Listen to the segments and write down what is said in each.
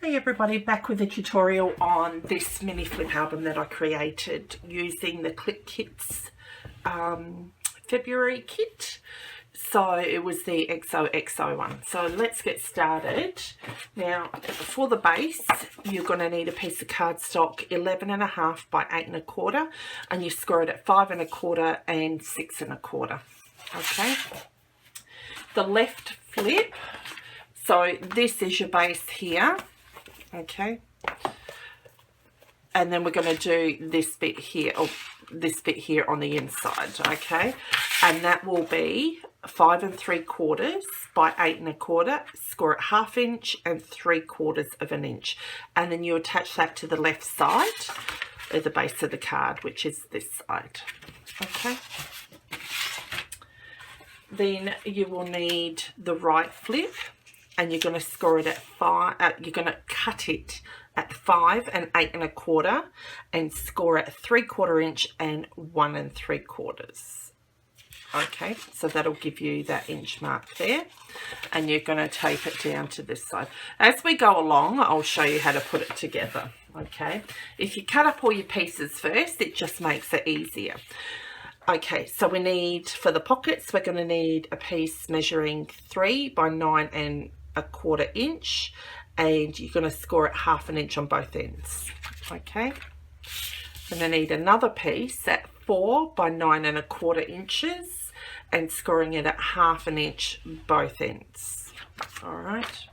Hey everybody, back with a tutorial on this mini flip album that I created using the Clip Kits February kit. So it was the XOXO one. So let's get started. Now for the base, you're going to need a piece of cardstock 11.5 by 8 1/4, and you score it at 5 1/4 and 6 1/4. Okay. The left flip. So this is your base here. Okay, and then we're going to do this bit here, or this bit here on the inside. Okay, and that will be 5 3/4 by 8 1/4. Score it 1/2 inch and 3/4 of an inch, and then you attach that to the left side at the base of the card, which is this side. Okay, then you will need the right flip, and you're going to score it at 5. You're going to cut it at 5 and 8 1/4, and score it 3/4 inch and 1 3/4. Okay, so that'll give you that inch mark there, and you're going to tape it down to this side. As we go along, I'll show you how to put it together. Okay, if you cut up all your pieces first, it just makes it easier. Okay, so we need, for the pockets, we're going to need a piece measuring 3 by 9 1/4 inch, and you're going to score it 1/2 inch on both ends. Okay, and I need another piece at 4 by 9 1/4 inches, and scoring it at 1/2 inch both ends. All right.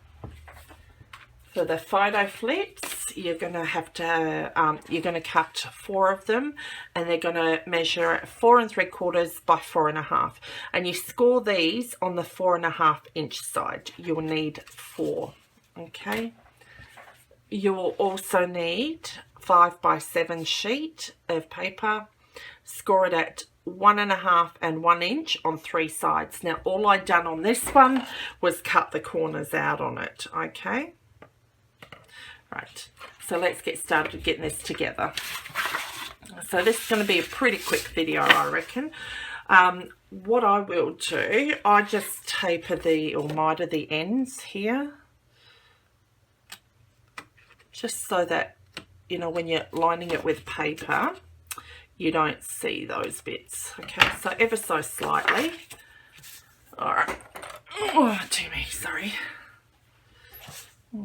For the photo flips, you're going to have to, you're going to cut 4 of them, and they're going to measure 4 3/4 by 4 1/2. And you score these on the 4 1/2 inch side. You will need 4. Okay. You will also need 5 by 7 sheet of paper. Score it at 1 1/2 and 1 inch on 3 sides. Now, all I done on this one was cut the corners out on it. Okay. Right, so let's get started getting this together. So this is going to be a pretty quick video, I reckon. What I will do, I just taper or miter the ends here, just so that, you know, when you're lining it with paper, you don't see those bits. Okay, so ever so slightly. All right. Oh, dear me, sorry.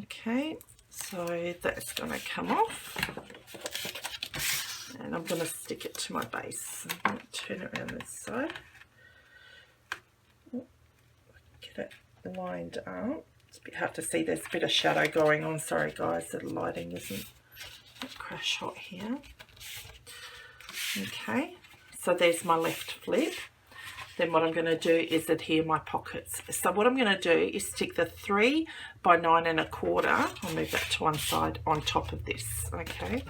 Okay. So that's going to come off, and I'm going to stick it to my base. I'm going to turn it around this side. Get it lined up. It's a bit hard to see, there's a bit of shadow going on. Sorry guys, the lighting isn't crash hot here. Okay, so there's my left flip. Then what I'm going to do is adhere my pockets. So what I'm going to do is stick the 3 by 9 1/4. I'll move that to one side on top of this. Okay.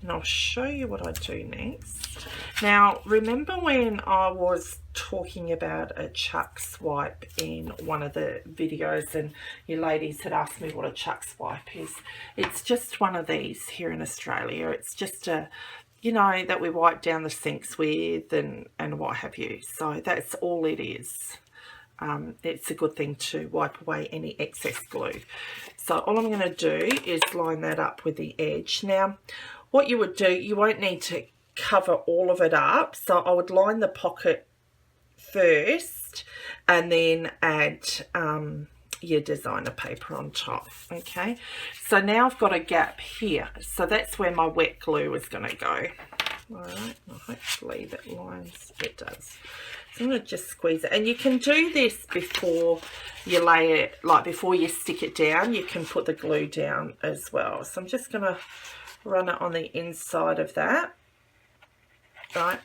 And I'll show you what I do next. Now, remember when I was talking about a chuck swipe in one of the videos, and you ladies had asked me what a chuck swipe is? It's just one of these here in Australia. It's just a, you know, that we wipe down the sinks with and what have you. So that's all it is. It's a good thing to wipe away any excess glue. So all I'm going to do is line that up with the edge. Now, what you would do, you won't need to cover all of it up. So I would line the pocket first, and then add your designer paper on top. Okay, so now I've got a gap here, so that's where my wet glue is going to go. All right, well, hopefully that lines, it does. So I'm going to just squeeze it, and you can do this before you lay it, like before you stick it down, you can put the glue down as well. So I'm just going to run it on the inside of that, right?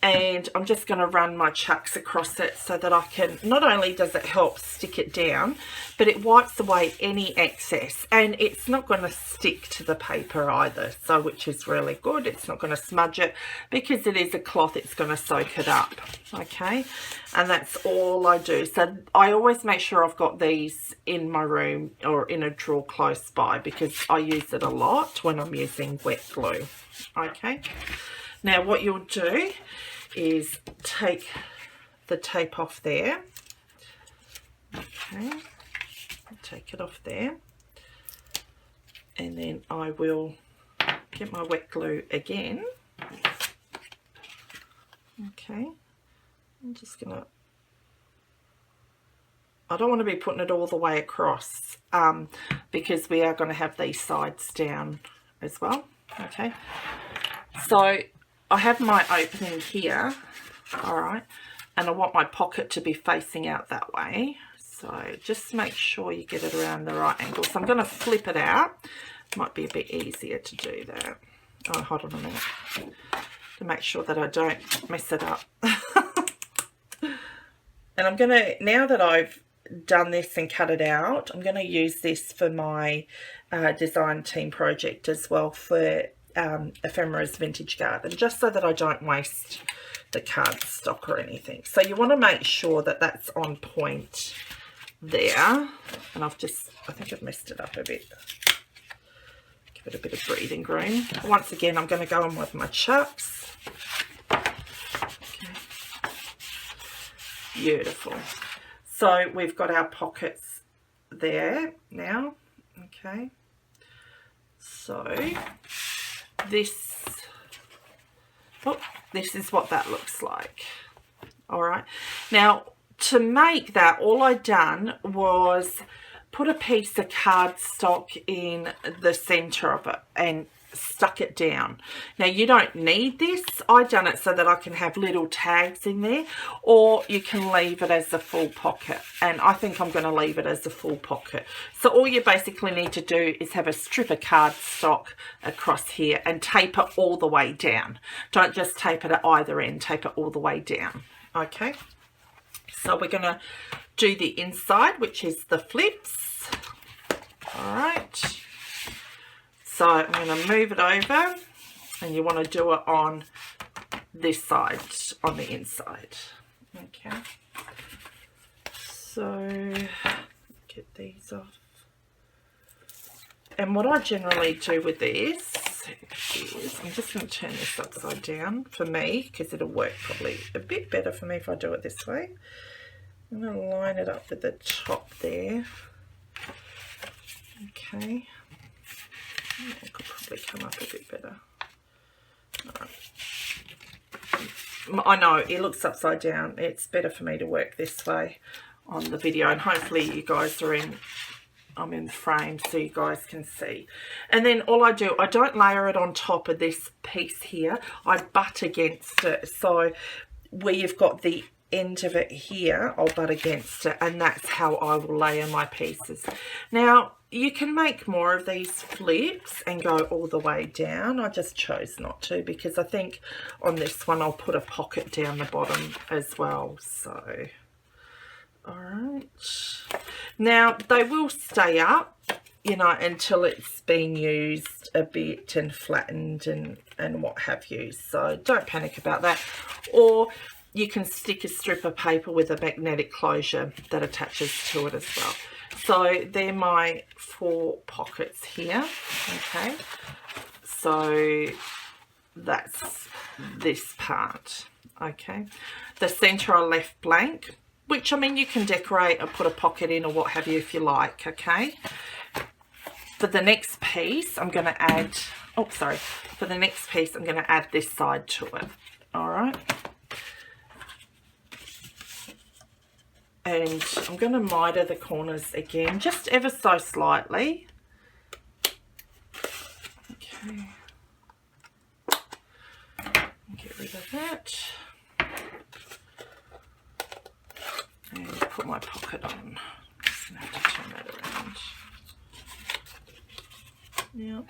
And I'm just going to run my chucks across it so that I can, not only does it help stick it down, but it wipes away any excess, and it's not going to stick to the paper either, so which is really good. It's not going to smudge it because it is a cloth, it's going to soak it up. Okay, and that's all I do. So I always make sure I've got these in my room or in a drawer close by, because I use it a lot when I'm using wet glue. Okay, now what you'll do is take the tape off there. Okay, take it off there, and then I will get my wet glue again. Okay, I'm just gonna, I don't want to be putting it all the way across because we are going to have these sides down as well. Okay, so I have my opening here, all right, and I want my pocket to be facing out that way. So just make sure you get it around the right angle. So I'm going to flip it out. Might be a bit easier to do that. Oh, hold on a minute, to make sure that I don't mess it up. And I'm going to, now that I've done this and cut it out, I'm going to use this for my design team project as well for Ephemera's Vintage Garden, just so that I don't waste the cardstock or anything. So you want to make sure that that's on point there. And I've just, I think I've messed it up a bit. Give it a bit of breathing room. Once again, I'm going to go in with my chucks. Okay. Beautiful. So we've got our pockets there now. Okay. So this is what that looks like. All right. Now, to make that, all I done was put a piece of cardstock in the center of it and stuck it down. Now, you don't need this. I done it so that I can have little tags in there, or you can leave it as a full pocket, and I think I'm going to leave it as a full pocket. So all you basically need to do is have a strip of cardstock across here and tape it all the way down. Don't just tape it at either end, tape it all the way down. Okay, so we're going to do the inside, which is the flips. All right, so I'm going to move it over, and you want to do it on this side, on the inside. Okay, so get these off. And what I generally do with this is, I'm just going to turn this upside down for me, because it'll work probably a bit better for me if I do it this way. I'm going to line it up with the top there. Okay. It could probably come up a bit better. Right. I know it looks upside down. It's better for me to work this way on the video, and hopefully you guys are in, I'm in the frame so you guys can see. And then all I do, I don't layer it on top of this piece here. I butt against it. So where you've got the end of it here, I'll butt against it, and that's how I will layer my pieces. Now, you can make more of these flips and go all the way down. I just chose not to, because I think on this one I'll put a pocket down the bottom as well. So, all right. Now, they will stay up, you know, until it's been used a bit and flattened and what have you. So don't panic about that. Or you can stick a strip of paper with a magnetic closure that attaches to it as well. So they're my 4 pockets here. Okay, so that's this part. Okay, the center I left blank, which, I mean, you can decorate or put a pocket in or what have you if you like. Okay, for the next piece I'm going to add, oh sorry, for the next piece I'm going to add this side to it. All right, and I'm going to miter the corners again, just ever so slightly. Okay, get rid of that and put my pocket on. Just going to have to turn that around. Yeah,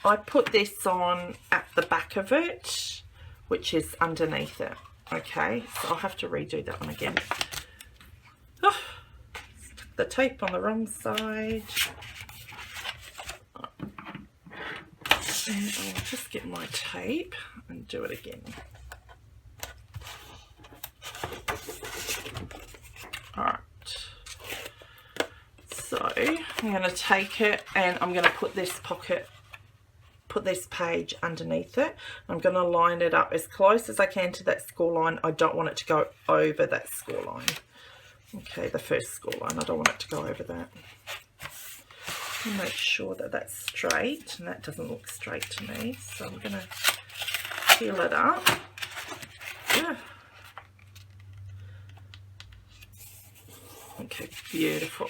I put this on at the back of it, which is underneath it. Okay, so I'll have to redo that one again. Oh, stuck the tape on the wrong side. And I'll just get my tape and do it again. Alright. So I'm going to take it and I'm going to put this pocket, put this page underneath it. I'm going to line it up as close as I can to that score line. I don't want it to go over that score line. Okay, the first score line. I don't want it to go over that. make sure that that's straight, and that doesn't look straight to me, so I'm going to peel it up. Yeah. Okay, beautiful.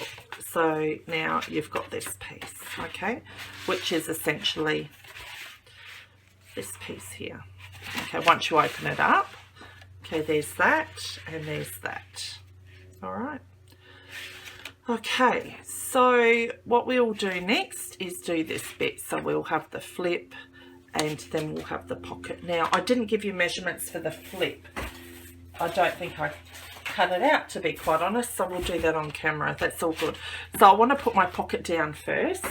So now you've got this piece, okay, which is essentially this piece here. Okay, once you open it up, okay, there's that and there's that. All right. Okay, so what we'll do next is do this bit. So we'll have the flip and then we'll have the pocket. Now, I didn't give you measurements for the flip. I don't think I cut it out, to be quite honest, so we'll do that on camera. That's all good. So I want to put my pocket down first.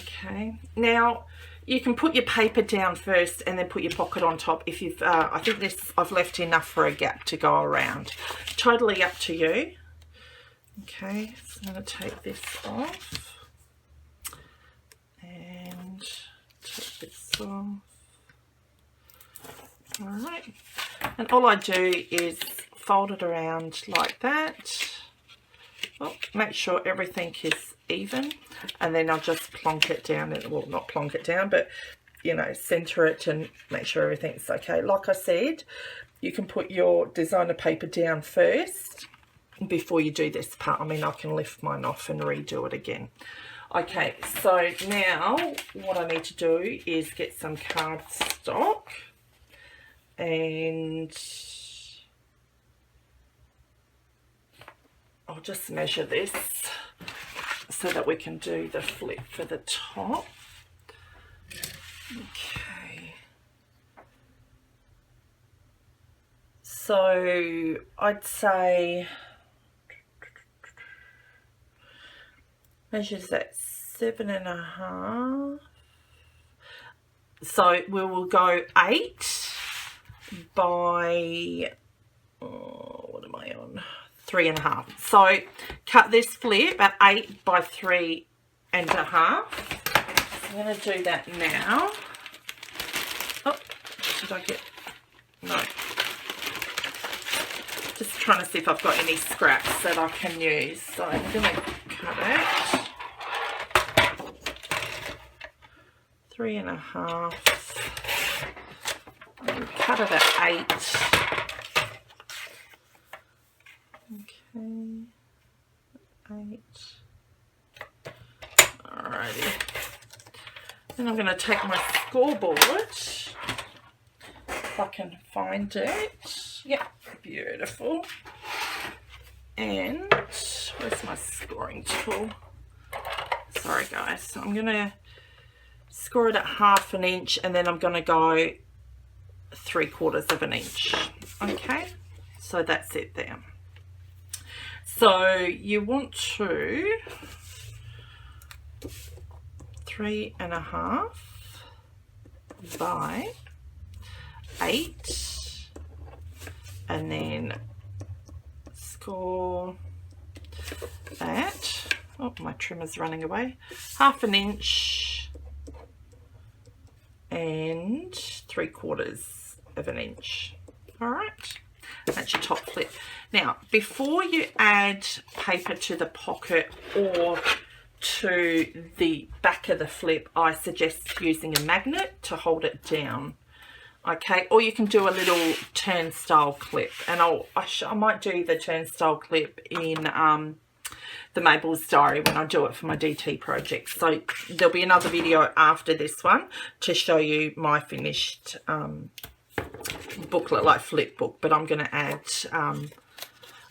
Okay, now you can put your paper down first and then put your pocket on top if you've I think this, I've left enough for a gap to go around. Totally up to you. Okay, so I'm going to take this off and take this off. All right, and all I do is fold it around like that. Well, make sure everything is even, and then I'll just plonk it down, and well, not plonk it down, but you know, center it and make sure everything's okay. Like I said, you can put your designer paper down first before you do this part. I mean, I can lift mine off and redo it again. Okay, so now what I need to do is get some cardstock, and I'll just measure this so that we can do the flip for the top. Okay. So I'd say, measures that 7.5. So we will go 8 by, what am I on? 3.5. So cut this flip at 8 by 3.5. I'm going to do that now. Oh, did I get, no. Just trying to see if I've got any scraps that I can use. So I'm going to cut it. 3.5. And cut it at 8. Okay, 8. Alrighty. Then I'm going to take my scoreboard, if I can find it. Yeah, beautiful. And where's my scoring tool? Sorry guys, so I'm going to score it at 1/2 inch, and then I'm going to go 3/4 inch. Okay, so that's it there. So you want to 3.5 by 8, and then score that. Oh, my trimmer's running away. 1/2 inch and 3/4 inch. All right. That's your top flip. Now, before you add paper to the pocket or to the back of the flip, I suggest using a magnet to hold it down. Okay, or you can do a little turnstile clip, and I might do the turnstile clip in the Mabel's Diary when I do it for my DT project. So there'll be another video after this one to show you my finished booklet, like flip book, but I'm going to add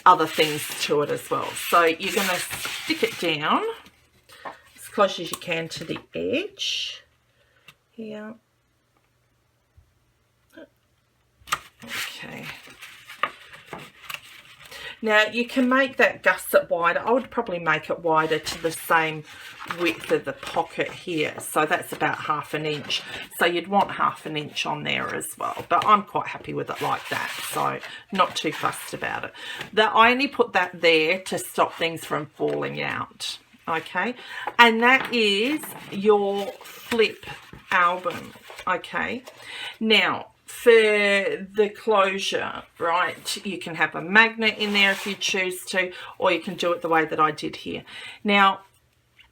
other things to it as well. So you're going to stick it down as close as you can to the edge here. Okay. Now you can make that gusset wider. I would probably make it wider to the same width of the pocket here. So that's about 1/2 inch. So you'd want 1/2 inch on there as well. But I'm quite happy with it like that. So not too fussed about it. I only put that there to stop things from falling out. Okay. And that is your flip album. Okay. Now, for the closure, right, you can have a magnet in there if you choose to, or you can do it the way that I did here. Now,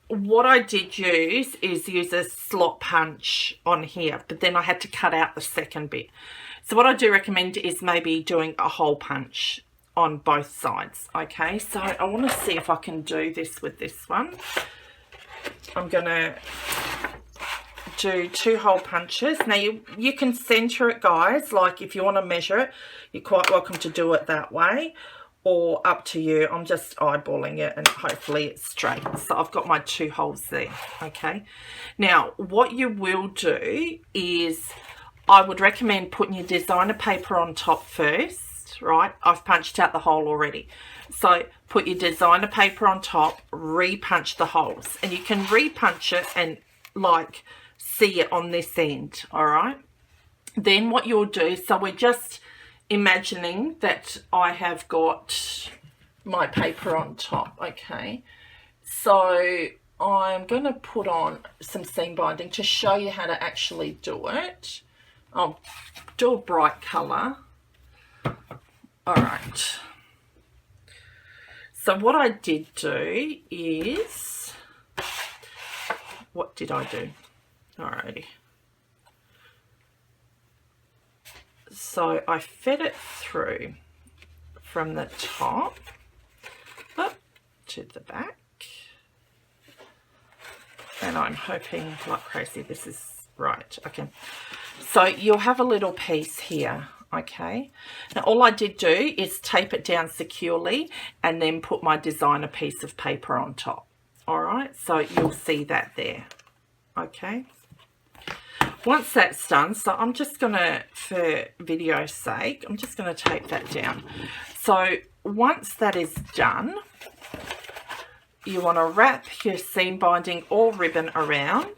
what I did use a slot punch on here, but then I had to cut out the second bit. So what I do recommend is maybe doing a hole punch on both sides. Okay, so I want to see if I can do this with this one. I'm going to do 2 hole punches. Now you can center it, guys, like if you want to measure it, you're quite welcome to do it that way, or up to you. I'm just eyeballing it and hopefully it's straight. So I've got my 2 holes there. Okay, now what you will do is I would recommend putting your designer paper on top first, right? I've punched out the hole already, so put your designer paper on top, re-punch the holes, and you can re-punch it and like see it on this end. All right, then what you'll do, so we're just imagining that I have got my paper on top. Okay, so I'm going to put on some seam binding to show you how to actually do it. I'll do a bright colour. All right, so what I did do is, what did I do? Alrighty. So I fed it through from the top up to the back. And I'm hoping like crazy this is right. Okay. So you'll have a little piece here. Okay. Now all I did do is tape it down securely and then put my designer piece of paper on top. Alright. So you'll see that there. Okay. Once that's done, so I'm just going to, for video's sake, I'm just going to tape that down. So once that is done, you want to wrap your seam binding or ribbon around,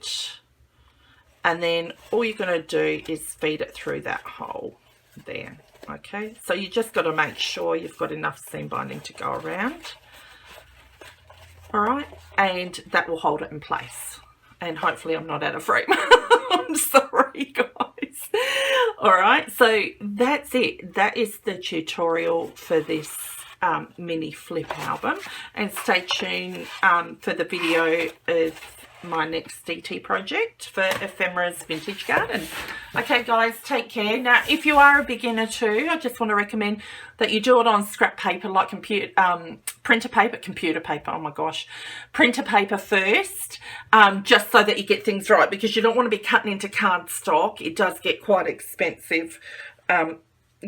and then all you're going to do is feed it through that hole there. Okay, so you just got to make sure you've got enough seam binding to go around. All right, and that will hold it in place. And hopefully I'm not out of frame. I'm sorry, guys. All right, so that's it. That is the tutorial for this mini flip album. And stay tuned for the video of my next DT project for Ephemera's Vintage Garden. Okay, guys, take care. Now, if you are a beginner too, I just want to recommend that you do it on scrap paper, like printer paper, oh my gosh, printer paper first, just so that you get things right, because you don't want to be cutting into cardstock. It does get quite expensive,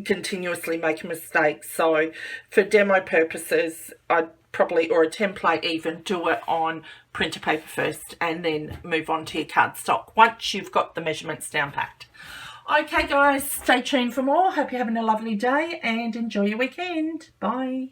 continuously making mistakes. So for demo purposes, I'd probably, or a template even, do it on printer paper first and then move on to your cardstock once you've got the measurements down packed. Okay, guys, stay tuned for more. Hope you're having a lovely day and enjoy your weekend. Bye.